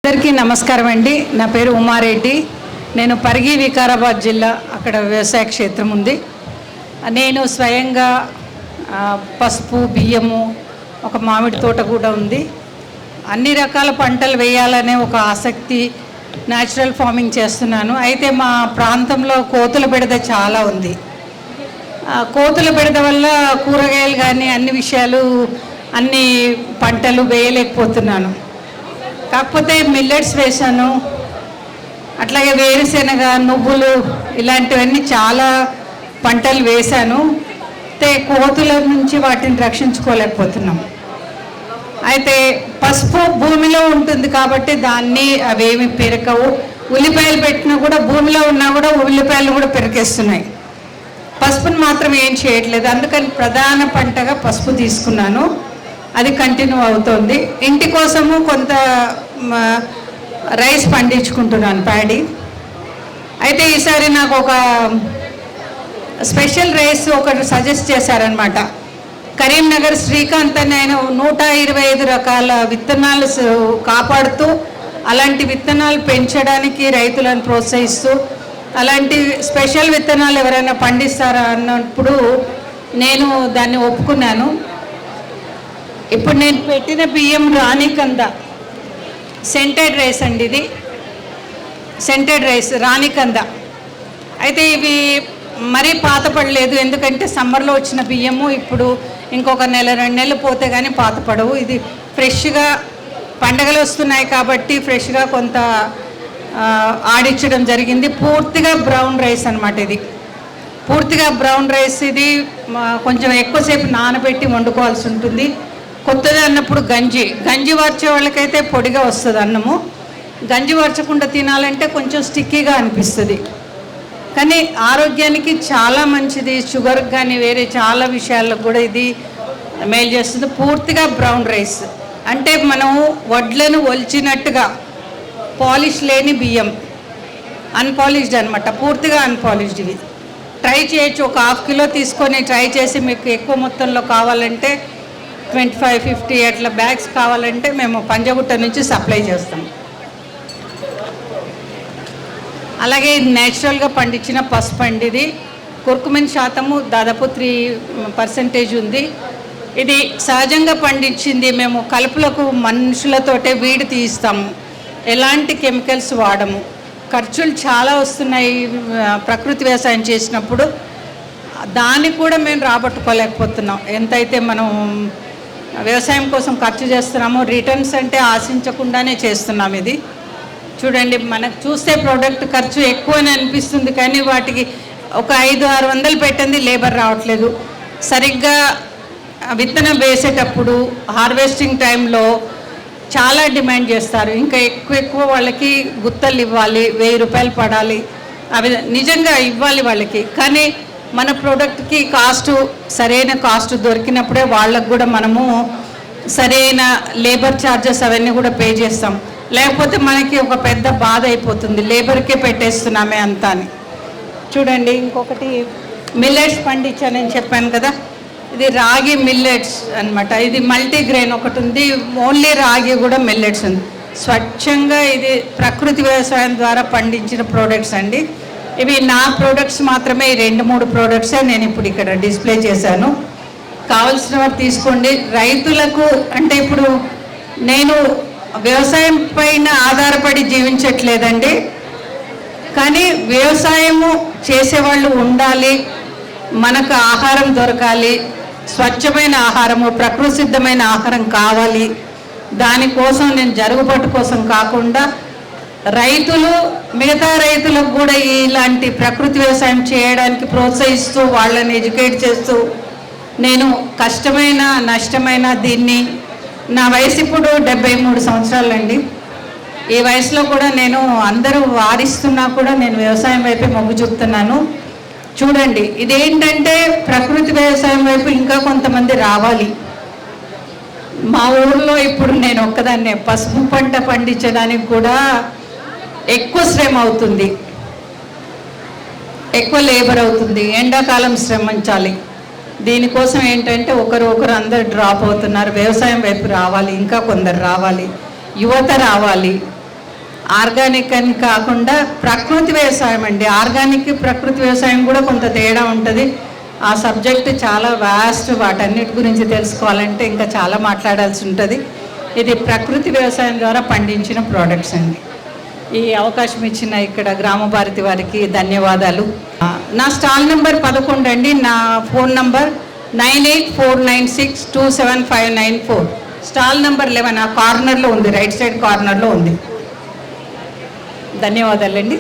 అందరికీ నమస్కారం అండి. నా పేరు ఉమారెడ్డి. నేను పరిగి వికారాబాద్ జిల్లా అక్కడ వ్యవసాయ క్షేత్రం ఉంది. నేను స్వయంగా పసుపు, బియ్యము, ఒక మామిడి తోట కూడా ఉంది. అన్ని రకాల పంటలు వేయాలనే ఒక ఆసక్తి, న్యాచురల్ ఫార్మింగ్ చేస్తున్నాను. అయితే మా ప్రాంతంలో కోతుల బెడద చాలా ఉంది. కోతుల బెడద వల్ల కూరగాయలు కానీ అన్ని పంటలు వేయలేకపోతున్నాను. కాకపోతే మిల్లెట్స్ వేశాను, అట్లాగే వేరుశెనగ, నువ్వులు ఇలాంటివన్నీ చాలా పంటలు వేశాను. అయితే కోతుల నుంచి వాటిని రక్షించుకోలేకపోతున్నాం. అయితే పసుపు భూమిలో ఉంటుంది కాబట్టి దాన్ని అవేమి పెరకవు. ఉల్లిపాయలు పెట్టినా కూడా భూమిలో ఉన్నా కూడా ఉల్లిపాయలు కూడా పెరికేస్తున్నాయి. పసుపుని మాత్రం ఏం చేయట్లేదు. అందుకని ప్రధాన పంటగా పసుపు తీసుకున్నాను. అది కంటిన్యూ అవుతుంది. ఇంటి కోసము కొంత రైస్ పండించుకుంటున్నాను, ప్యాడీ. అయితే ఈసారి నాకు ఒక స్పెషల్ రైస్ ఒకటి సజెస్ట్ చేశారనమాట. కరీంనగర్ శ్రీకాంత్ అని ఆయన 125 రకాల విత్తనాలు కాపాడుతూ అలాంటి విత్తనాలు పెంచడానికి రైతులను ప్రోత్సహిస్తూ అలాంటి స్పెషల్ విత్తనాలు ఎవరైనా పండిస్తారా అన్నప్పుడు నేను దాన్ని ఒప్పుకున్నాను. ఇప్పుడు నేను పెట్టిన బియ్యం రాణికంద సెంటెడ్ రైస్ అండి. ఇది సెంటెడ్ రైస్ రాణికంద. అయితే ఇవి మరీ పాత పడలేదు, ఎందుకంటే సమ్మర్లో వచ్చిన బియ్యము ఇప్పుడు ఇంకొక నెల 2 నెలలు పోతే కానీ పాత పడవు. ఇది ఫ్రెష్గా పండగలు వస్తున్నాయి కాబట్టి ఫ్రెష్గా కొంత ఆడించడం జరిగింది. పూర్తిగా బ్రౌన్ రైస్ అనమాట. ఇది పూర్తిగా బ్రౌన్ రైస్. ఇది కొంచెం ఎక్కువసేపు నానబెట్టి వండుకోవాల్సి ఉంటుంది. కొత్తది అన్నప్పుడు గంజి వార్చే వాళ్ళకైతే పొడిగా వస్తుంది అన్నము. గంజి వార్చకుండా తినాలంటే కొంచెం స్టిక్కీగా అనిపిస్తుంది. కానీ ఆరోగ్యానికి చాలా మంచిది. షుగర్కి కానీ వేరే చాలా విషయాలకు కూడా ఇది మేలు చేస్తుంది. పూర్తిగా బ్రౌన్ రైస్ అంటే మనం వడ్లను ఒలిచినట్టుగా పాలిష్ లేని బియ్యం, అన్పాలిష్డ్ అనమాట, పూర్తిగా అన్పాలిష్డ్. ఇవి ట్రై చేయొచ్చు. ఒక 1/2 కిలో తీసుకొని ట్రై చేసి మీకు ఎక్కువ మొత్తంలో కావాలంటే 25-50 అట్లా బ్యాగ్స్ కావాలంటే మేము పంజగుట్ట నుంచి సప్లై చేస్తాం. అలాగే ఇది నేచురల్గా పండించిన పసుపు అండి. ఇది కుర్కుమిన్ శాతము దాదాపు 3% ఉంది. ఇది సహజంగా పండించింది. మేము కలుపులకు మనుషులతోటే వీడి తీస్తాము, ఎలాంటి కెమికల్స్ వాడము. ఖర్చులు చాలా వస్తున్నాయి ప్రకృతి వ్యవసాయం చేసినప్పుడు. దాన్ని కూడా మేము రాబట్టుకోలేకపోతున్నాం. ఎంతైతే మనం వ్యవసాయం కోసం ఖర్చు చేస్తున్నామో రిటర్న్స్ అంటే ఆశించకుండానే చేస్తున్నాం. ఇది చూడండి, మనకు చూస్తే ప్రోడక్ట్ ఖర్చు ఎక్కువని అనిపిస్తుంది, కానీ వాటికి ఒక 500-600 పెట్టింది లేబర్ రావట్లేదు. సరిగ్గా విత్తనం వేసేటప్పుడు హార్వెస్టింగ్ టైంలో చాలా డిమాండ్ చేస్తారు. ఇంకా ఎక్కువ వాళ్ళకి గుత్తలు ఇవ్వాలి, 1000 రూపాయలు పడాలి, అవి నిజంగా ఇవ్వాలి వాళ్ళకి. కానీ మన ప్రోడక్ట్కి సరైన కాస్ట్ దొరికినప్పుడే వాళ్ళకు కూడా మనము సరైన లేబర్ ఛార్జెస్ అవన్నీ కూడా పే చేస్తాం. లేకపోతే మనకి ఒక పెద్ద బాధ అయిపోతుంది, లేబర్కే పెట్టేస్తున్నామే అంతా అని. చూడండి, ఇంకొకటి మిల్లెట్స్ పండించానని చెప్పాను కదా, ఇది రాగి మిల్లెట్స్ అనమాట. ఇది మల్టీగ్రెయిన్ ఒకటి ఉంది, ఓన్లీ రాగి కూడా మిల్లెట్స్ ఉంది. స్వచ్ఛంగా ఇది ప్రకృతి వ్యవసాయం ద్వారా పండించిన ప్రోడక్ట్స్ అండి. ఇవి నా ప్రోడక్ట్స్ మాత్రమే. ఈ 2-3 ప్రోడక్ట్సే నేను ఇప్పుడు ఇక్కడ డిస్ప్లే చేశాను. కావాల్సిన వారు తీసుకోండి. రైతులకు అంటే ఇప్పుడు నేను వ్యవసాయం పైన ఆధారపడి జీవించట్లేదండి, కానీ వ్యవసాయము చేసేవాళ్ళు ఉండాలి, మనకు ఆహారం దొరకాలి, స్వచ్ఛమైన ఆహారము, ప్రకృతి సిద్ధమైన ఆహారం కావాలి. దానికోసం నేను జరుగుబాటు కోసం కాకుండా మిగతా రైతులకు కూడా ఇలాంటి ప్రకృతి వ్యవసాయం చేయడానికి ప్రోత్సహిస్తూ వాళ్ళని ఎడ్యుకేట్ చేస్తూ నేను కష్టమైన నష్టమైన దీన్ని, నా వయసు ఇప్పుడు 73 సంవత్సరాలండి. ఈ వయసులో కూడా నేను అందరూ వారిస్తున్నా కూడా నేను వ్యవసాయం వైపే మొగ్గు చూపుతున్నాను. చూడండి, ఇదేంటంటే ప్రకృతి వ్యవసాయం వైపు ఇంకా కొంతమంది రావాలి. మా ఊర్లో ఇప్పుడు నేను ఒక్కదాన్నే పసుపు పంట పండించడానికి కూడా ఎక్కువ శ్రమ అవుతుంది, ఎక్కువ లేబర్ అవుతుంది, ఎండాకాలం శ్రమించాలి. దీనికోసం ఏంటంటే ఒకరు అందరు డ్రాప్ అవుతున్నారు. వ్యవసాయం వైపు రావాలి, ఇంకా కొందరు రావాలి, యువత రావాలి. ఆర్గానిక్ అని కాకుండా ప్రకృతి వ్యవసాయం అండి. ఆర్గానిక్ ప్రకృతి వ్యవసాయం కూడా కొంత తేడా ఉంటుంది. ఆ సబ్జెక్ట్ చాలా వాస్ట్, వాటన్నిటి గురించి తెలుసుకోవాలంటే ఇంకా చాలా మాట్లాడాల్సి ఉంటుంది. ఇది ప్రకృతి వ్యవసాయం ద్వారా పండించిన ప్రోడక్ట్స్ అండి. ఈ అవకాశం ఇచ్చిన ఇక్కడ గ్రామ భారతి వారికి ధన్యవాదాలు. నా స్టాల్ నెంబర్ 11 అండి. నా ఫోన్ నంబర్ 9849627594. స్టాల్ నెంబర్ 11 ఆ కార్నర్లో ఉంది, రైట్ సైడ్ కార్నర్లో ఉంది. ధన్యవాదాలండి.